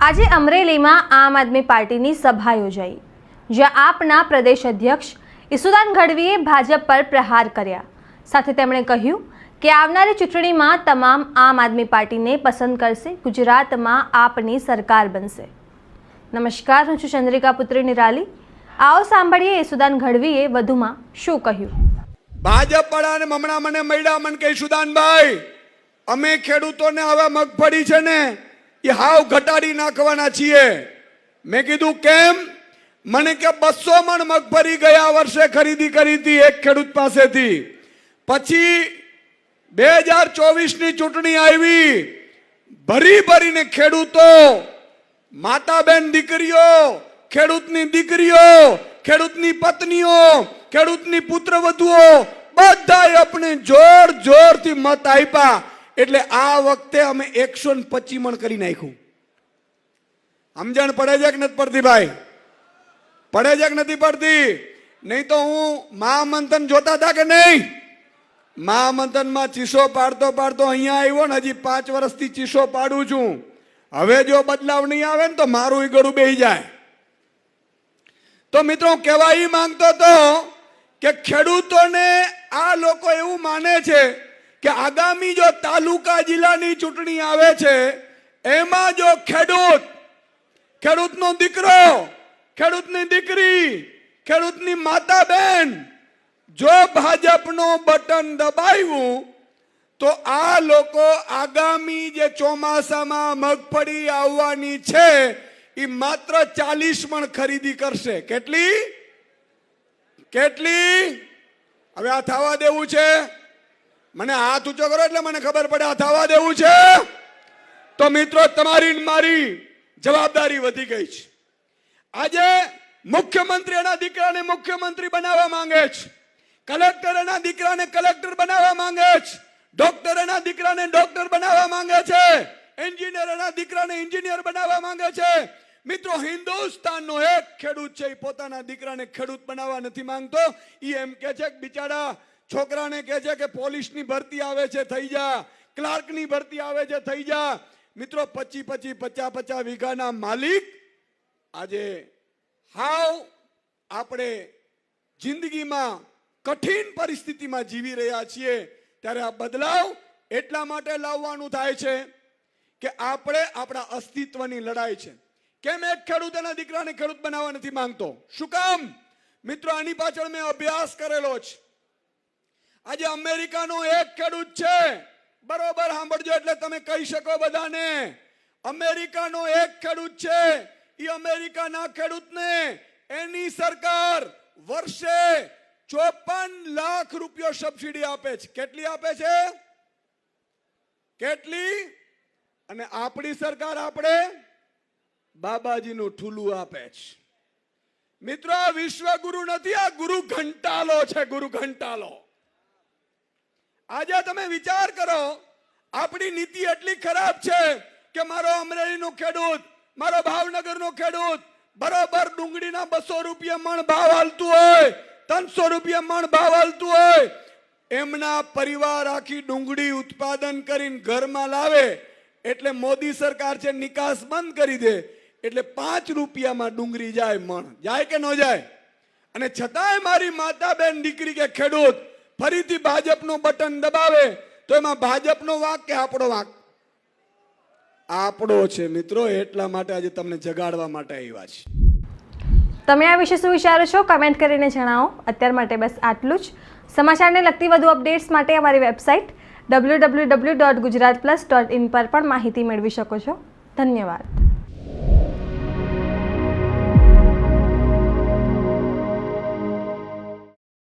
આજે અમરેલીમાં આમ આદમી પાર્ટીની સભા યોજાઈ, જ્યાં આપના પ્રદેશ અધ્યક્ષ ઈસુદાન ગઢવીએ ભાજપ પર પ્રહાર કર્યા. સાથે તેમણે કહ્યું કે આવનારી ચૂંટણીમાં તમામ આમ આદમી પાર્ટીને પસંદ કરશે, ગુજરાતમાં આપની સરકાર બનશે. નમસ્કાર, હું છું ચંદ્રિકા પુત્રી નિરાલી. આવો સાંભળીએ ઈસુદાન ગઢવીએ વધુમાં શું કહ્યું. ભાજપ વાળાને હમણાં મને મળ્યા, મને કહે ઈસુદાનભાઈ, અમે ખેડૂતોને હવે મગફળી છે ને એ હાવ ઘટાડી નાખવાના છીએ. મેં કીધું કેમ? મને કે 200 મણ મગફળી ગયા વર્ષે ખરીદી કરી હતી એક ખેડૂત પાસેથી. પછી 2024 ની ચૂંટણી આવી, ભરીને ખેડૂતો, માતા બેન દીકરીઓ, ખેડૂતની દીકરીઓ, ખેડૂતની પત્નીઓ, ખેડૂતની પુત્રવધુઓ બધાએ આપણે જોરથી મત આપ્યા. એટલે આ વખતે અમે 125 મણ કરી નાખ્યું. સમજણ પડે છે કે નથી પડતી ભાઈ? પડે છે કે નથી પડતી? નહીં તો હું મહામંથન જોતા હતા કે નહીં? મહામંથનમાં ચીસો પાડતો અહીંયા આવ્યો ને, હજી 5 વર્ષથી ચીસો પાડું છું. હવે જો બદલાવ નહીં આવે ને તો મારું ગળું બેહી જાય. તો મિત્રો, કહેવા એ માંગતો હતો કે ખેડૂતોને આ લોકો એવું માને છે કે આગામી જો તાલુકા જિલ્લાની ચૂંટણી આવે છે એમાં જો ખેડૂતનો દીકરો, ખેડૂતની દીકરી, ખેડૂતની માતા બેન જો ભાજપનો બટન દબાવ્યું તો આ લોકો આગામી જે ચોમાસામાં મગફળી આવવાની છે એ માત્ર 40 મણ ખરીદી કરશે. કેટલી? હવે આ થવા દેવું છે? મને હાથ ઊંચો કરો એટલે મને ખબર પડે આ થવા દેવું છે. તો મિત્રો, તમારી મારી જવાબદારી વધી ગઈ છે. આજે મુખ્યમંત્રી એના દીકરાને મુખ્યમંત્રી બનાવવા માંગે છે, કલેક્ટર એના દીકરાને કલેક્ટર બનાવવા માંગે છે, ડોક્ટર એના દીકરાને ડોક્ટર બનાવવા માંગે છે, એન્જિનિયર એના દીકરાને એન્જિનિયર બનાવવા માંગે છે. મિત્રો, હિન્દુસ્તાનનો એક ખેડૂત છે, પોતાના દીકરાને ખેડૂત બનાવવા નથી માંગતો. એ એમ કે છે કે બિચારા છોકરાને કહે છે કે પોલીસની ભરતી આવે છે થઈ જા, ક્લાર્કની ભરતી આવે છે થઈ જા. મિત્રો, 50 વીઘાના માલિક આજે હાવ આપણે જિંદગીમાં કઠિન પરિસ્થિતિમાં જીવી રહ્યા છીએ. ત્યારે આ બદલાવ એટલા માટે લાવવાનું થાય છે કે આપણે આપણા અસ્તિત્વની લડાઈ છે. કેમ એક ખેડૂત એના દીકરાને ખેડૂત બનાવવા નથી માંગતો? શું કામ? મિત્રો, આની પાછળ મેં અભ્યાસ કરેલો છે. આજે અમેરિકાનો એક ખેડૂત છે, બરોબર સાંભળજો એટલે તમે કહી શકો બધાને. અમેરિકાનો એક ખેડૂત છે, એ અમેરિકાના ખેડૂતને એની સરકાર વર્ષે 54 લાખ રૂપિયા સબસિડી આપે છે. કેટલી આપે છે? કેટલી? અને આપણી સરકાર આપણે બાબાજીનું ઠુલું આપે છે. મિત્રો, આ વિશ્વગુરુ નથી, આ ગુરુ ઘંટાલો છે. ગુરુ ઘંટાલો. આજે તમે વિચાર કરો, આપણી નીતિ એટલી ખરાબ છે કે મારો અમરેલીનો ખેડૂત, મારો ભાવનગરનો ખેડૂત બરોબર ડુંગળીના 200 રૂપિયા મણ ભાવ હાલતું હોય, 300 રૂપિયા મણ ભાવ હાલતું હોય, એમના પરિવાર આખી ડુંગળી ઉત્પાદન કરીને ઘરમાં લાવે એટલે મોદી સરકાર છે નિકાસ બંધ કરી દે, એટલે 5 રૂપિયામાં ડુંગળી જાય મણ. જાય કે ન જાય? અને છતાંય મારી માતા બેન દીકરી કે ખેડૂત ફરીથી ભાજપનું બટન દબાવે તો એમાં ભાજપનો વાંક કે આપણો વાંક? આપણો છે મિત્રો. એટલા માટે આજે તમને જગાડવા માટે આવ્યા છે. તમે આ વિશે શું વિચારો છો? કમેન્ટ કરીને જણાવો. અત્યાર માટે બસ આટલું જ. સમાચારને લગતી વધુ અપડેટ્સ માટે અમારી વેબસાઇટ www.gujaratplus.in પર પણ માહિતી મેળવી શકો છો. ધન્યવાદ.